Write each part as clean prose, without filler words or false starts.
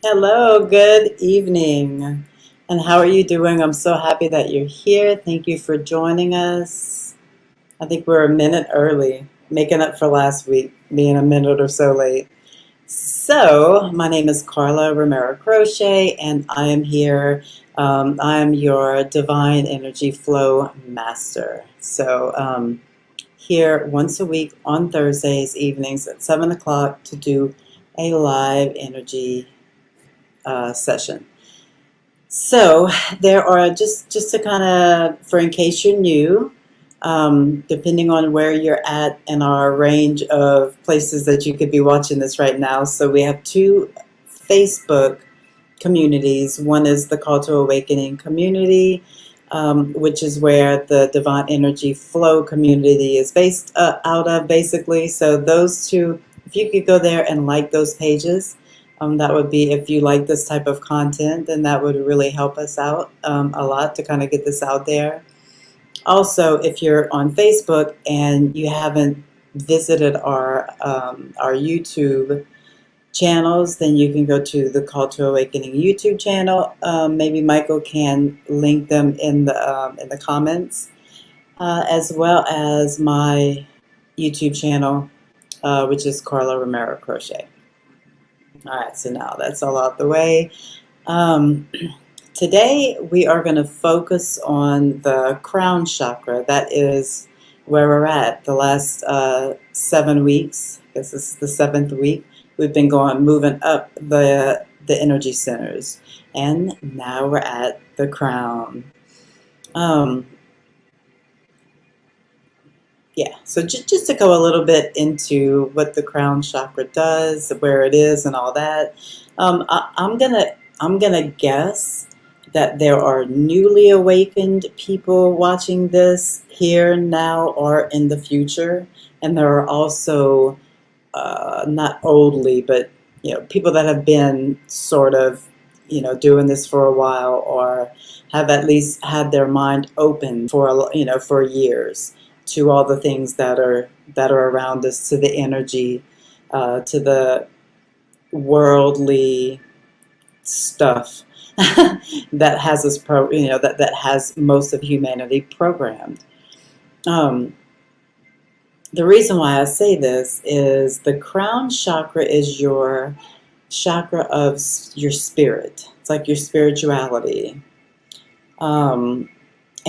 Hello, good evening. And how are you doing? I'm so happy that you're here. Thank you for joining us. I think we're a minute early, making up for last week, being a minute or so late. So, my name is Carla Romero Crochet, and I am here. I am your Divine Energy Flow Master. Here once a week on Thursdays evenings at 7 o'clock to do a live energy session. So there are just to kind of, for in case you're new, depending on where you're at in our range of places that you could be watching this right now. So we have two Facebook communities. One is the Call to Awakening community, which is where the Divine Energy Flow community is based out of, basically. So those two, if you could go there and like those pages, that would be, if you like this type of content, then that would really help us out a lot to kind of get this out there. Also, if you're on Facebook and you haven't visited our YouTube channels, then you can go to the Call to Awakening YouTube channel. Maybe Michael can link them in the comments, as well as my YouTube channel, which is Carla Romero Crochet. All right, so now that's all out the way. Today we are going to focus on the Crown Chakra. That is where we're at the last 7 weeks. I guess this is the seventh week. We've been moving up the energy centers, and now we're at the crown. Yeah, so just to go a little bit into what the crown chakra does, where it is, and all that. I'm gonna guess that there are newly awakened people watching this here now or in the future, and there are also not oldly, but people that have been sort of doing this for a while, or have at least had their mind open for for years to all the things that are around us, to the energy, to the worldly stuff that has us that has most of humanity programmed. The reason why I say this is the crown chakra is your chakra of your spirit. It's like your spirituality.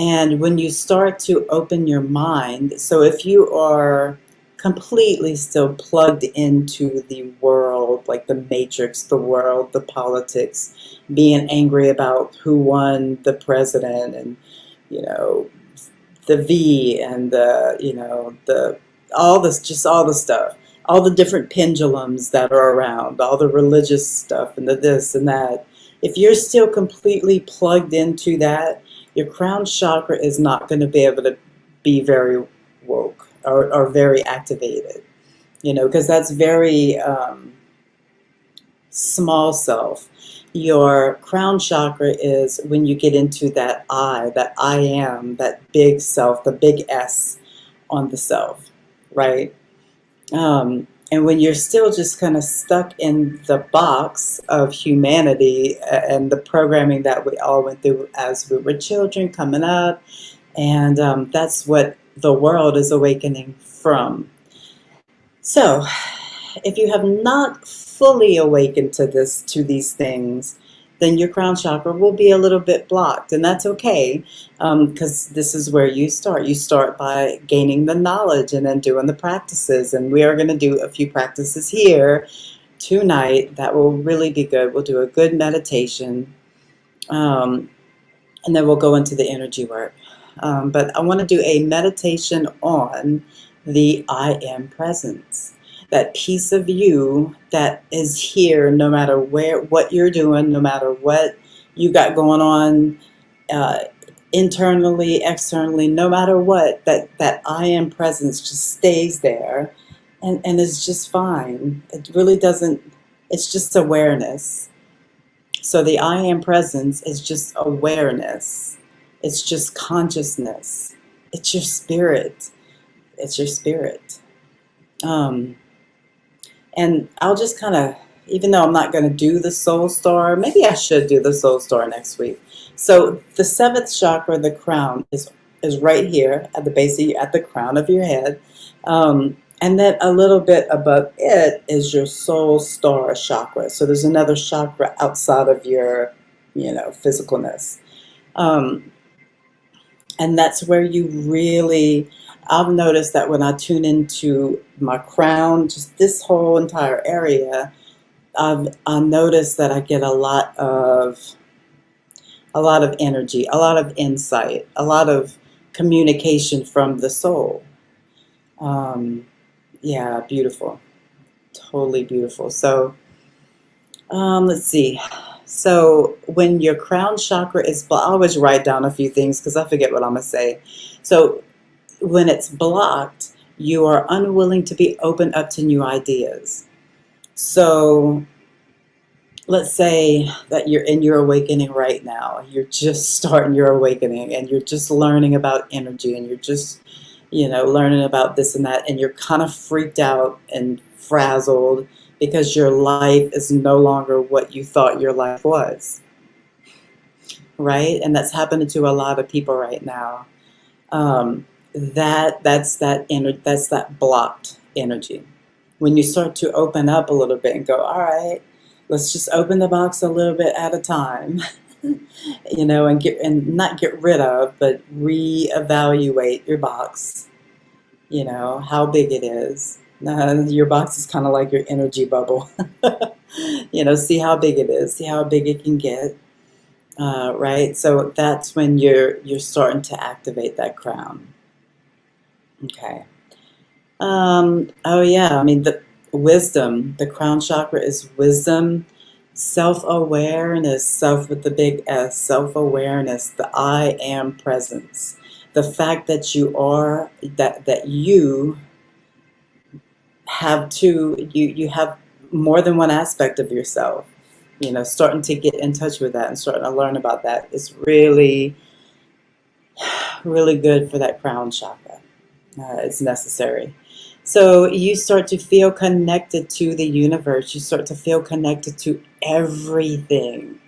And when you start to open your mind, so if you are completely still plugged into the world, like the matrix, the world, the politics, being angry about who won the president, and the V, and all this, just all the stuff, all the different pendulums that are around, all the religious stuff, and the this and that. If you're still completely plugged into that, your crown chakra is not going to be able to be very woke or very activated, because that's very small self. Your crown chakra is when you get into that I am, that big self, the big S on the self, right? And when you're still just kind of stuck in the box of humanity and the programming that we all went through as we were children coming up, and that's what the world is awakening from. So, if you have not fully awakened to these things, then your crown chakra will be a little bit blocked, and that's okay, because this is where you start. You start by gaining the knowledge and then doing the practices, and we are going to do a few practices here tonight that will really be good. We'll do a good meditation, and then we'll go into the energy work. But I want to do a meditation on the I am presence. That piece of you that is here no matter what you're doing, no matter what you got going on internally, externally, no matter what, that I am presence just stays there and is just fine. It really doesn't, it's just awareness. So the I am presence is just awareness. It's just consciousness. It's your spirit. It's your spirit. And I'll just kind of, even though I'm not going to do the soul star, maybe I should do the soul star next week. So the seventh chakra, the crown, is right here at the base of at the crown of your head. And then a little bit above it is your soul star chakra. So there's another chakra outside of your, physicalness. And that's where you really, I've noticed that when I tune into my crown, just this whole entire area, I noticed that I get a lot of energy, a lot of insight, a lot of communication from the soul. Yeah, beautiful. Totally beautiful. So, let's see. So when your crown chakra is blocked, I always write down a few things because I forget what I'm going to say. So when it's blocked, you are unwilling to be open up to new ideas. So let's say that you're in your awakening right now. You're just starting your awakening and you're just learning about energy and you're just, learning about this and that, and you're kind of freaked out and frazzled because your life is no longer what you thought your life was, right? And that's happening to a lot of people right now. That's that blocked energy. When you start to open up a little bit and go, all right, let's just open the box a little bit at a time, and not get rid of, but reevaluate your box. How big it is. Your box is kind of like your energy bubble. See how big it is, see how big it can get. Right? So that's when you're starting to activate that crown. Okay. Oh yeah, I mean the crown chakra is wisdom, self-awareness, with the big S, self-awareness, the I am presence. The fact that you are, that you have you have more than one aspect of yourself. Starting to get in touch with that and starting to learn about that is really, really good for that crown chakra. It's necessary. So you start to feel connected to the universe. You start to feel connected to everything.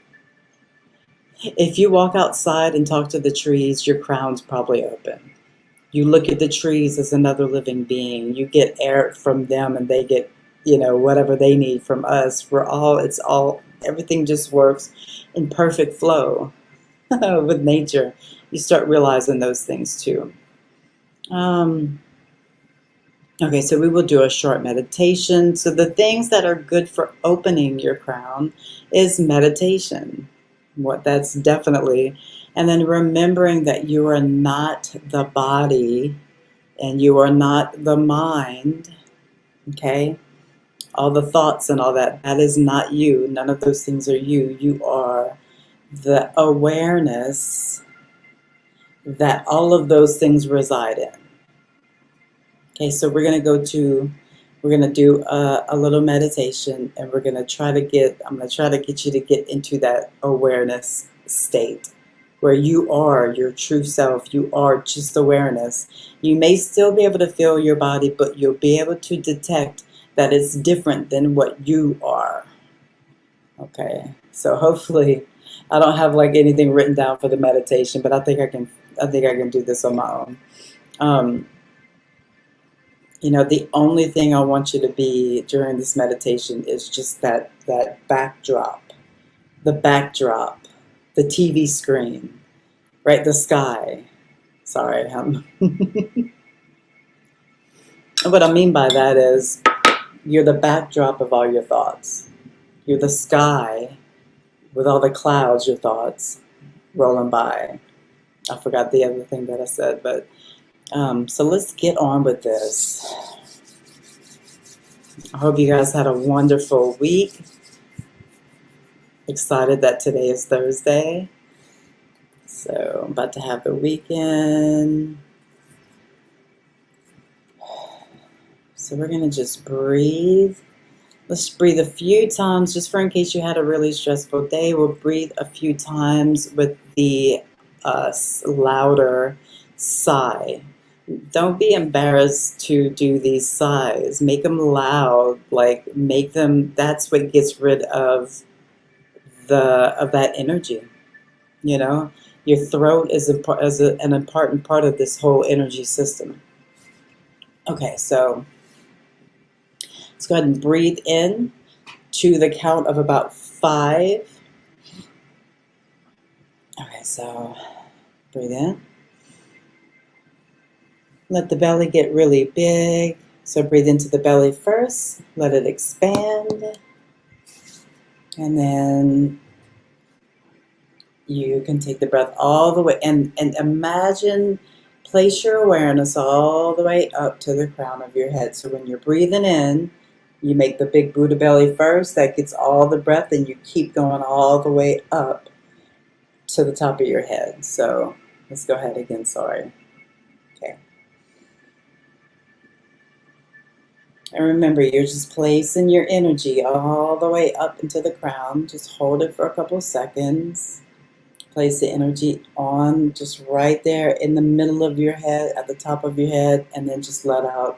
If you walk outside and talk to the trees, your crown's probably open. You look at the trees as another living being. You get air from them and they get, whatever they need from us. Everything just works in perfect flow with nature. You start realizing those things too. Okay, so we will do a short meditation. So the things that are good for opening your crown is meditation. That's definitely. And then remembering that you are not the body and you are not the mind. Okay? All the thoughts and all that is not you. None of those things are you. You are the awareness that all of those things reside in. Okay, so we're going to do a little meditation, and I'm going to try to get you to get into that awareness state where you are your true self. You are just awareness. You may still be able to feel your body, but you'll be able to detect that it's different than what you are. Okay, so hopefully I don't have like anything written down for the meditation, but I think I can do this on my own. The only thing I want you to be during this meditation is just that backdrop, the TV screen, right? The sky. Sorry. What I mean by that is you're the backdrop of all your thoughts. You're the sky with all the clouds, your thoughts rolling by. I forgot the other thing that I said, but so let's get on with this. I hope you guys had a wonderful week. Excited that today is Thursday. So I'm about to have the weekend. So we're going to just breathe. Let's breathe a few times, just for in case you had a really stressful day. We'll breathe a few times with the louder sigh. don't be embarrassed to do these sighs. Make them loud, like make them, that's what gets rid of that energy. You know, your throat is an important part of this whole energy system. Okay, so let's go ahead and breathe in to the count of about 5. Okay, so breathe in. Let the belly get really big. So breathe into the belly first. Let it expand. And then you can take the breath all the way and imagine, place your awareness all the way up to the crown of your head. So when you're breathing in, you make the big Buddha belly first. That gets all the breath, and you keep going all the way up to the top of your head. So let's go ahead again. Sorry. Okay. And remember, you're just placing your energy all the way up into the crown. Just hold it for a couple of seconds. Place the energy on just right there in the middle of your head, at the top of your head, and then just let out.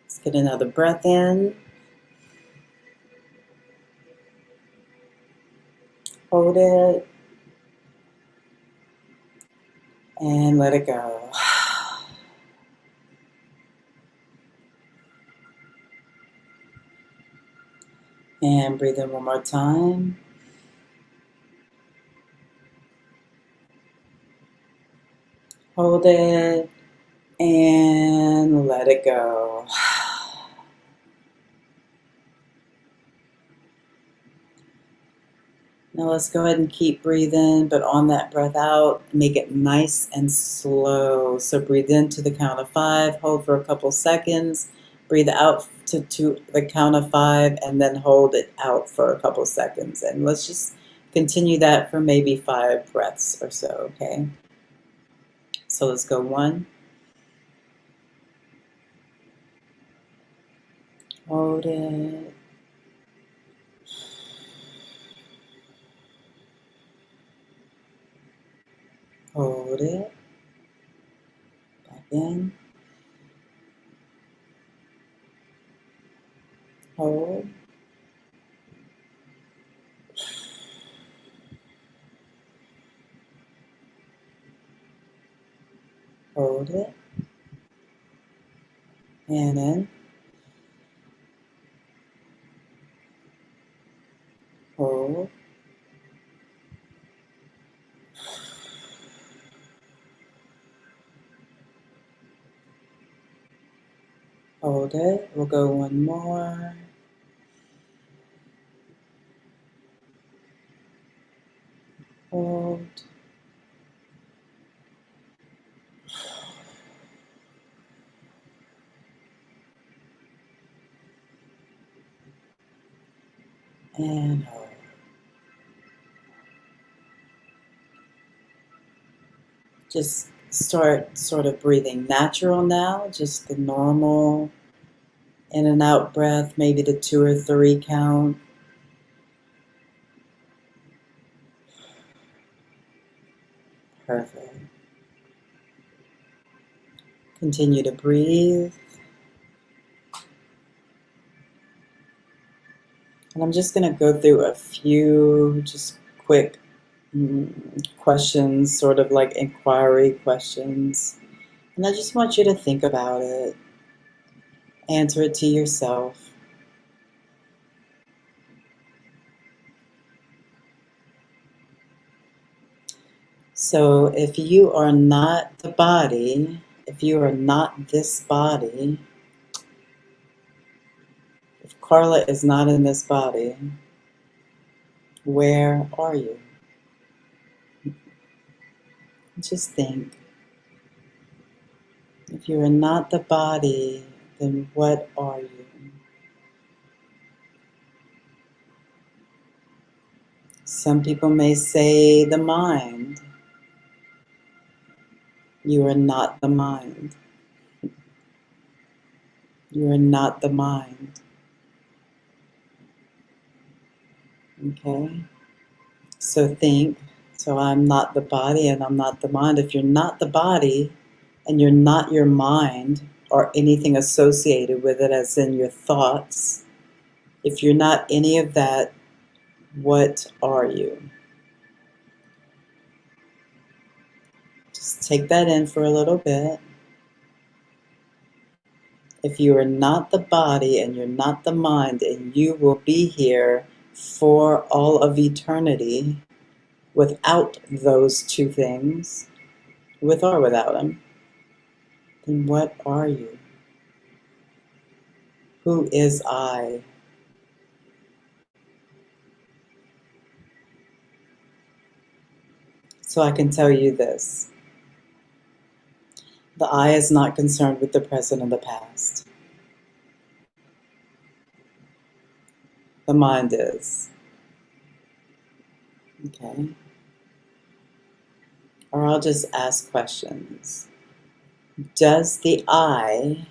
Let's get another breath in. Hold it. And let it go. And breathe in one more time. Hold it. And let it go. Now let's go ahead and keep breathing, but on that breath out, make it nice and slow. So breathe in to the count of 5, hold for a couple seconds, breathe out to the count of 5, and then hold it out for a couple seconds. And let's just continue that for maybe 5 breaths or so, okay? So let's go 1. Hold it. Hold it. Back in. Hold. Hold it. And in. Hold. Hold it. We'll go 1 more. Hold. And hold. Just start sort of breathing natural now, just the normal in and out breath, maybe the 2 or 3 count. Perfect. Continue to breathe. And I'm just going to go through a few just quick questions, sort of like inquiry questions. And I just want you to think about it. Answer it to yourself. So if you are not the body, if you are not this body, if Carla is not in this body, where are you? Just think. If you are not the body, then what are you? Some people may say the mind. You are not the mind. You are not the mind. Okay? So think, so I'm not the body and I'm not the mind. If you're not the body and you're not your mind or anything associated with it, as in your thoughts, if you're not any of that, what are you? Just take that in for a little bit. If you are not the body and you're not the mind, and you will be here for all of eternity without those two things, with or without them, then what are you? Who is I? So I can tell you this. The I is not concerned with the present and the past. The mind is. Okay? Or I'll just ask questions. Does the I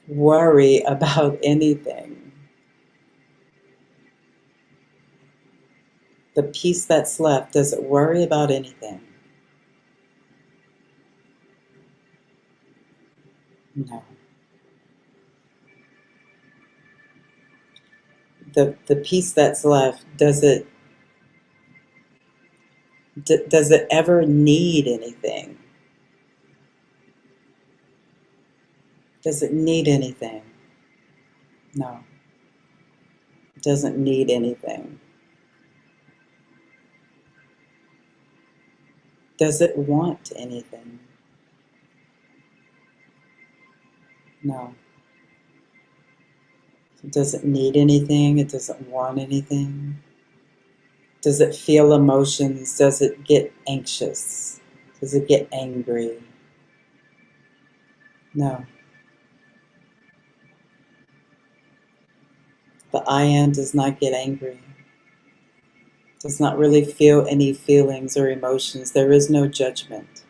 worry about anything? The piece that's left, does it worry about anything? No. The piece that's left, does it ever need anything? Does it need anything? No. It doesn't need anything. Does it want anything? No. It doesn't need anything. It doesn't want anything. Does it feel emotions? Does it get anxious? Does it get angry? No. The I am does not get angry. Does not really feel any feelings or emotions. There is no judgment.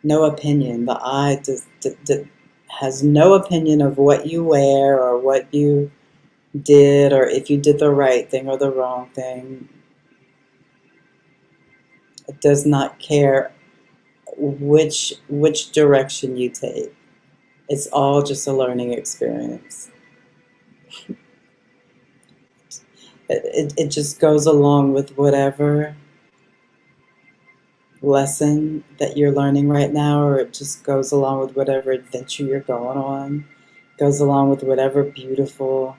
No opinion. The I has no opinion of what you wear or what you did or if you did the right thing or the wrong thing. It does not care which direction you take. It's all just a learning experience. It just goes along with whatever lesson that you're learning right now, or it just goes along with whatever adventure you're going on, goes along with whatever beautiful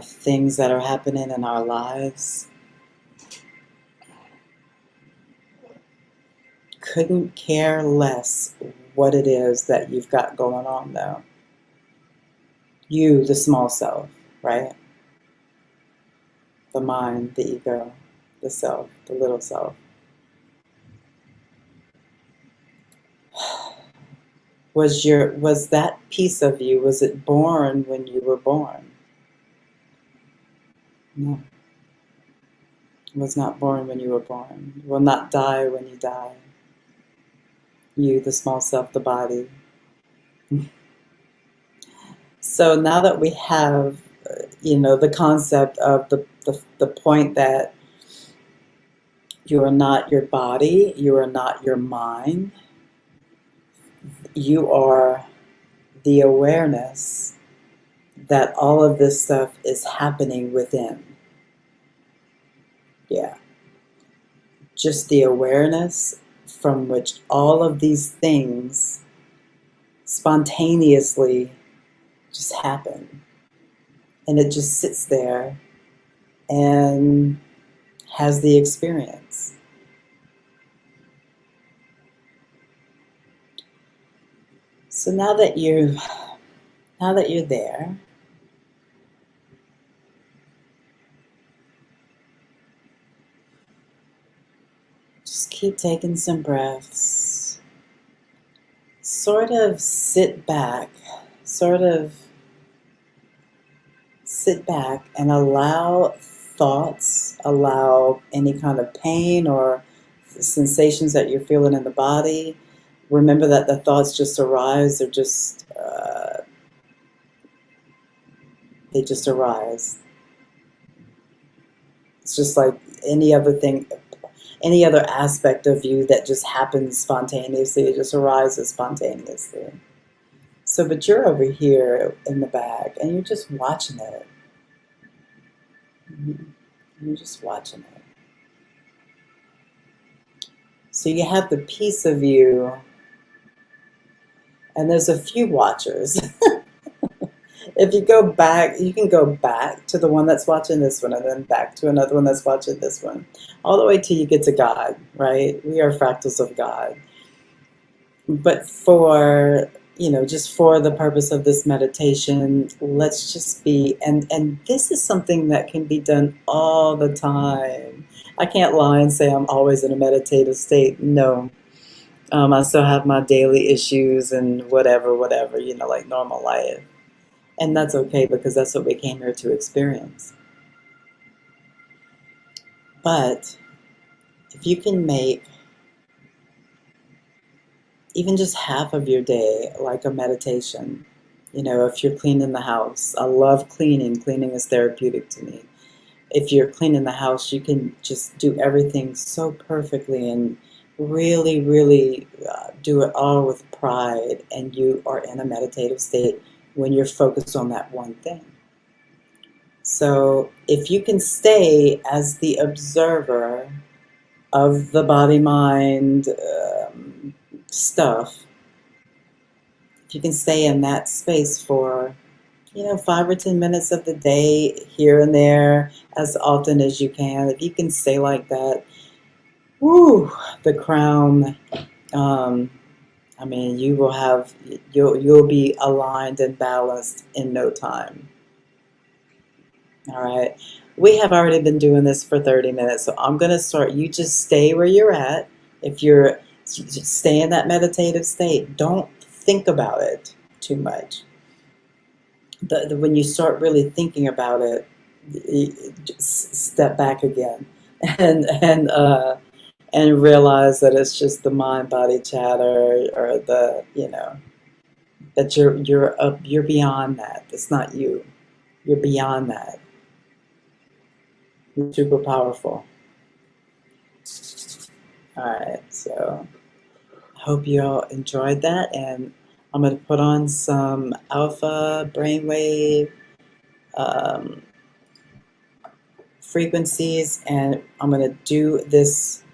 things that are happening in our lives. Couldn't care less what it is that you've got going on, though. You, the small self, right? The mind, the ego, the self, the little self. Was that piece of you, was it born when you were born? No. It was not born when you were born. It will not die when you die. You, the small self, the body. So now that we have, the concept of the point that you are not your body, you are not your mind, you are the awareness that all of this stuff is happening within. Yeah. Just the awareness from which all of these things spontaneously just happen. And it just sits there and has the experience. So now that you're there, just keep taking some breaths. Sort of sit back and allow thoughts, allow any kind of pain or sensations that you're feeling in the body. Remember that the thoughts just arise, they're just They just arise. It's just like any other thing, any other aspect of you that just happens spontaneously. It just arises spontaneously. So, but you're over here in the back and you're just watching it. You're just watching it. So you have the piece of you, and there's a few watchers. If you go back, you can go back to the one that's watching this one and then back to another one that's watching this one, all the way till you get to God, right? We are fractals of God. But for, just for the purpose of this meditation, let's just be, and this is something that can be done all the time. I can't lie and say I'm always in a meditative state. No. I still have my daily issues and whatever, like normal life. And that's okay because that's what we came here to experience. But if you can make even just half of your day like a meditation, if you're cleaning the house, I love cleaning. Cleaning is therapeutic to me. If you're cleaning the house, you can just do everything so perfectly and really, really do it all with pride, and you are in a meditative state when you're focused on that one thing. So if you can stay as the observer of the body-mind stuff, if you can stay in that space for 5 or 10 minutes of the day, here and there, as often as you can, if you can stay like that, whoo, the crown, you will have, you'll be aligned and balanced in no time. All right. We have already been doing this for 30 minutes, so I'm going to start. You just stay where you're at. If you're, just stay in that meditative state. Don't think about it too much. When you start really thinking about it, just step back again and realize that it's just the mind-body chatter, or that you're beyond that. It's not you. You're beyond that. You're super powerful. All right, so I hope you all enjoyed that, and I'm going to put on some alpha brainwave frequencies, and I'm going to do this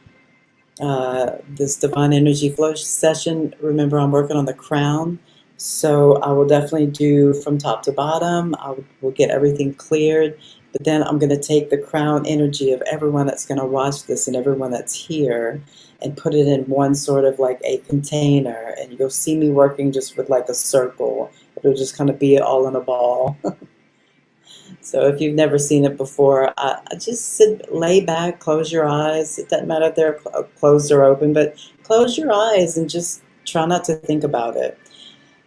this divine energy flow session. Remember, I'm working on the crown, so I will definitely do from top to bottom. Will get everything cleared, but then I'm going to take the crown energy of everyone that's going to watch this and everyone that's here and put it in one sort of like a container, and you'll see me working just with like a circle. It'll just kind of be all in a ball. So if you've never seen it before, I just lay back, close your eyes. It doesn't matter if they're closed or open, but close your eyes and just try not to think about it.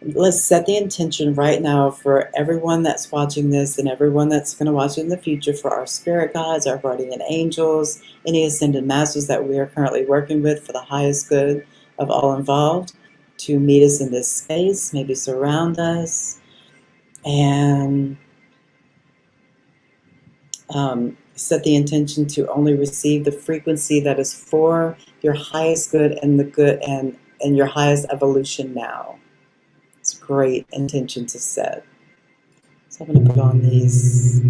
Let's set the intention right now for everyone that's watching this and everyone that's going to watch it in the future, for our spirit guides, our guardian angels, any ascended masters that we are currently working with for the highest good of all involved, to meet us in this space, maybe surround us, and set the intention to only receive the frequency that is for your highest good and the good and your highest evolution now. It's a great intention to set. So I'm going to put on these.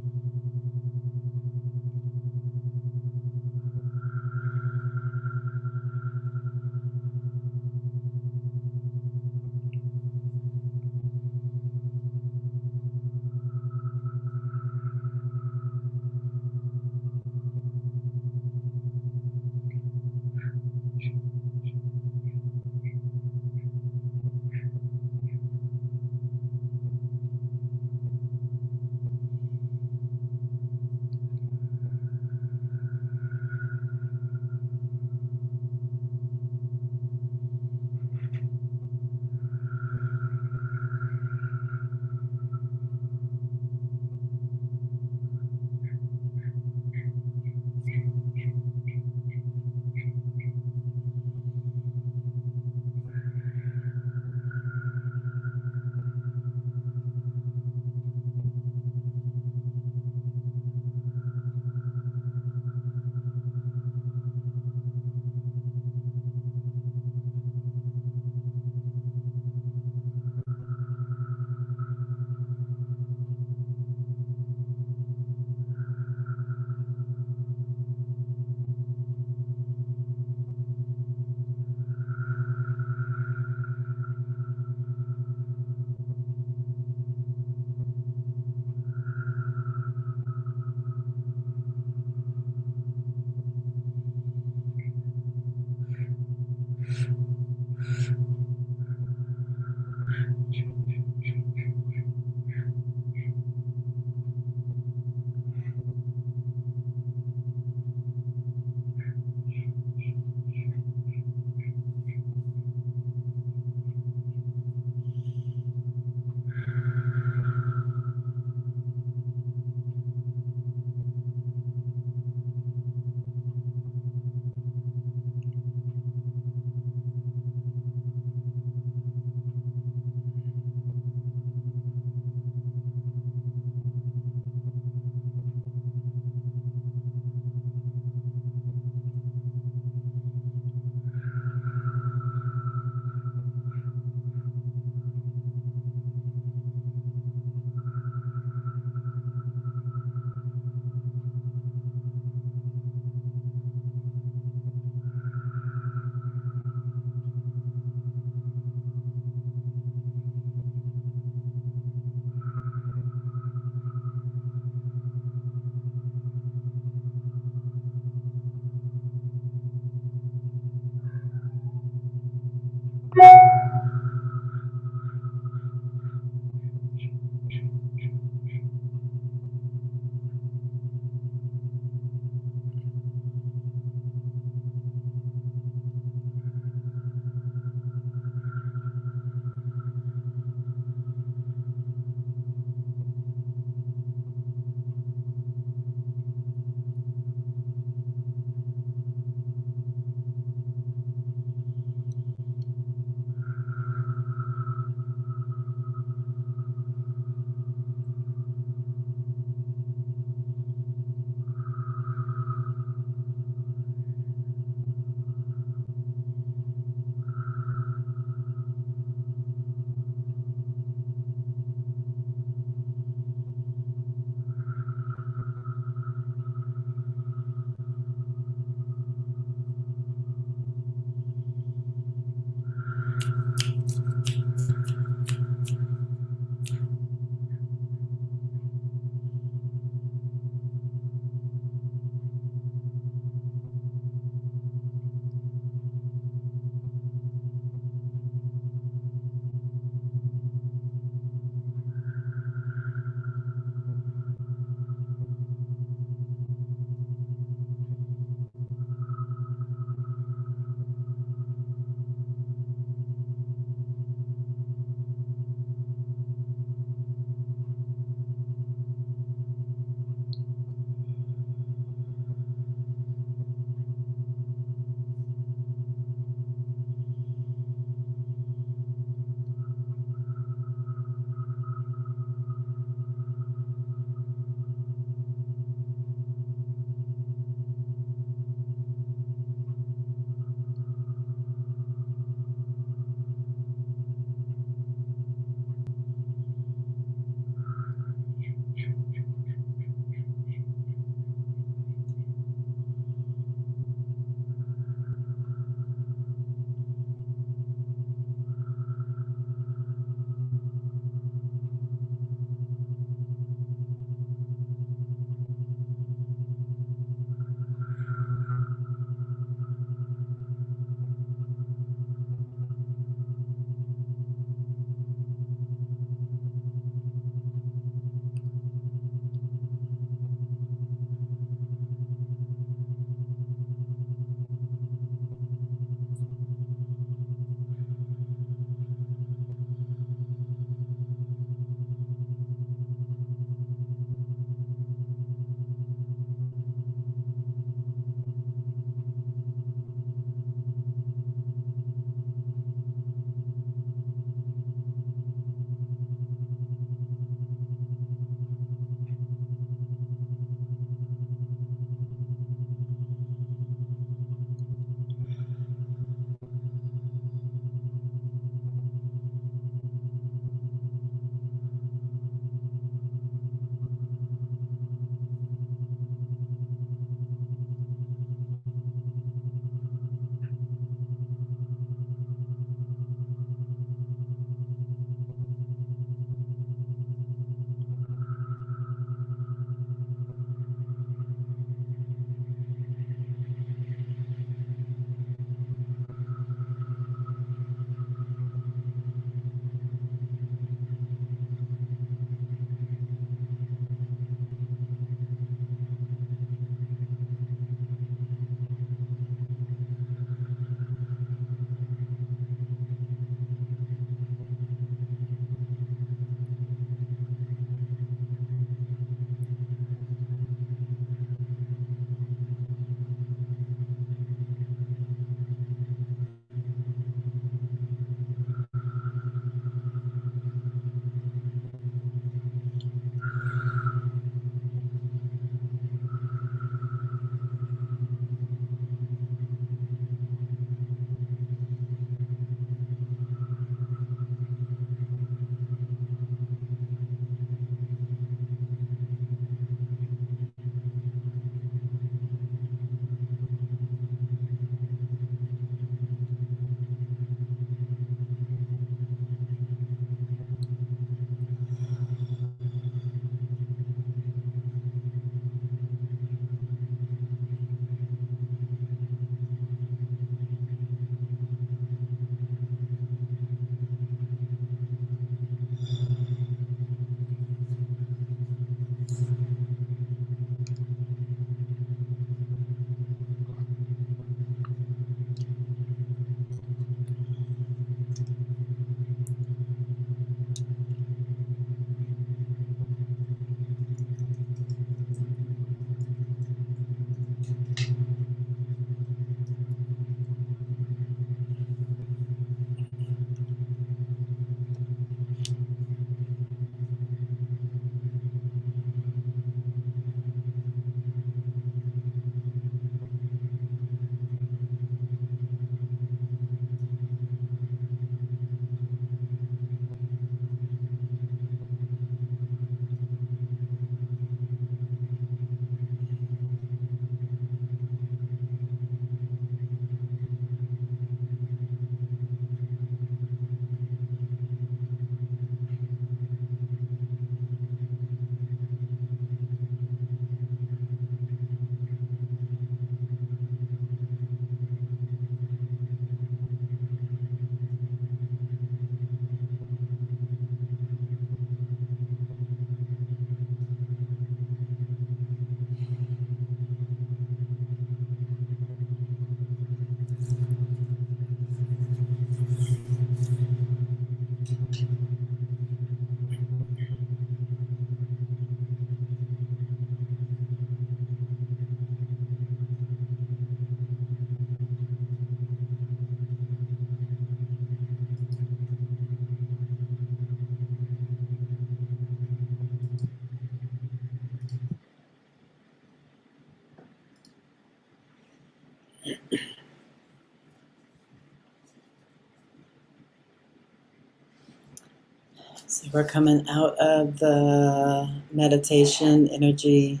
So we're coming out of the meditation energy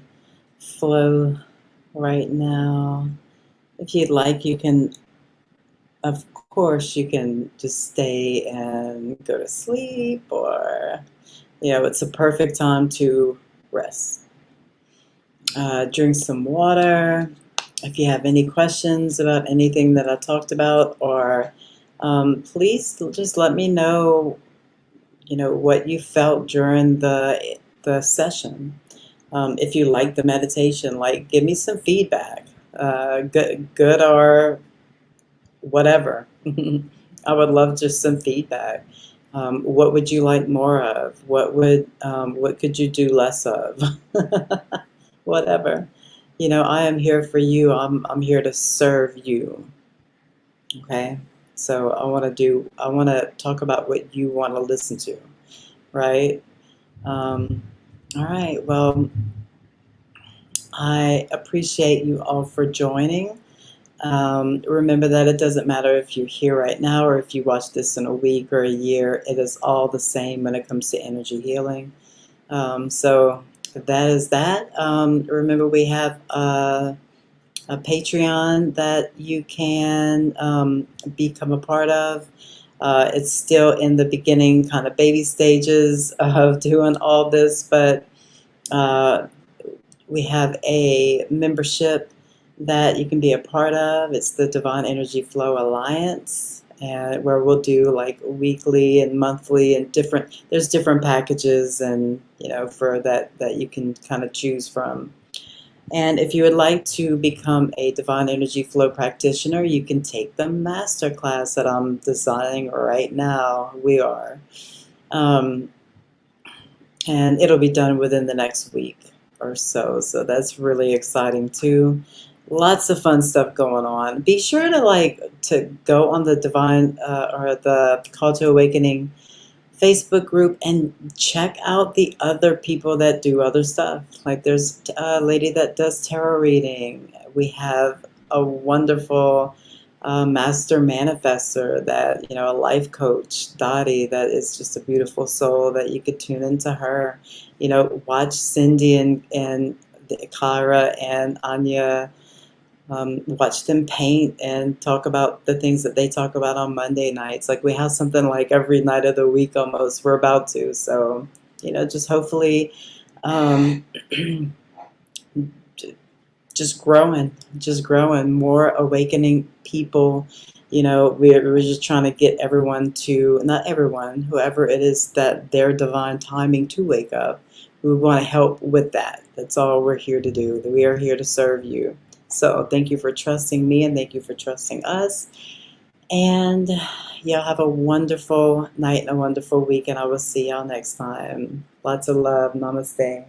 flow right now. If you'd like, you can, of course, you can just stay and go to sleep, or, it's a perfect time to rest. Drink some water. If you have any questions about anything that I talked about, or please just let me know, what you felt during the session. If you like the meditation, like, give me some feedback, good or whatever. I would love just some feedback. What would you like more of? What could you do less of? Whatever. I am here for you. I'm here to serve you. Okay? So I want to talk about what you want to listen to, right? All right. Well, I appreciate you all for joining. Remember that it doesn't matter if you're here right now or if you watch this in a week or a year. It is all the same when it comes to energy healing. So that is that. Remember, we have a Patreon that you can become a part of. It's still in the beginning, kind of baby stages of doing all this, but we have a membership that you can be a part of. It's the Divine Energy Flow Alliance, and where we'll do like weekly and monthly and there's different packages, and for that you can kind of choose from. And if you would like to become a Divine Energy Flow practitioner, you can take the master class that I'm designing right now. We are. And it'll be done within the next week or so. So that's really exciting too. Lots of fun stuff going on. Be sure to go on the Divine or the Call to Awakening Facebook group and check out the other people that do other stuff. Like, there's a lady that does tarot reading. We have a wonderful master manifester, that a life coach, Dottie, that is just a beautiful soul that you could tune into her. Watch Cindy and Carla and Anya. Watch them paint and talk about the things that they talk about on Monday nights. Like, we have something like every night of the week almost. We're about to. So, just hopefully just growing, more awakening people. We're just trying to get everyone to, not everyone, whoever it is that their divine timing to wake up. We want to help with that. That's all we're here to do. We are here to serve you. So thank you for trusting me, and thank you for trusting us. And y'all have a wonderful night and a wonderful week, and I will see y'all next time. Lots of love. Namaste.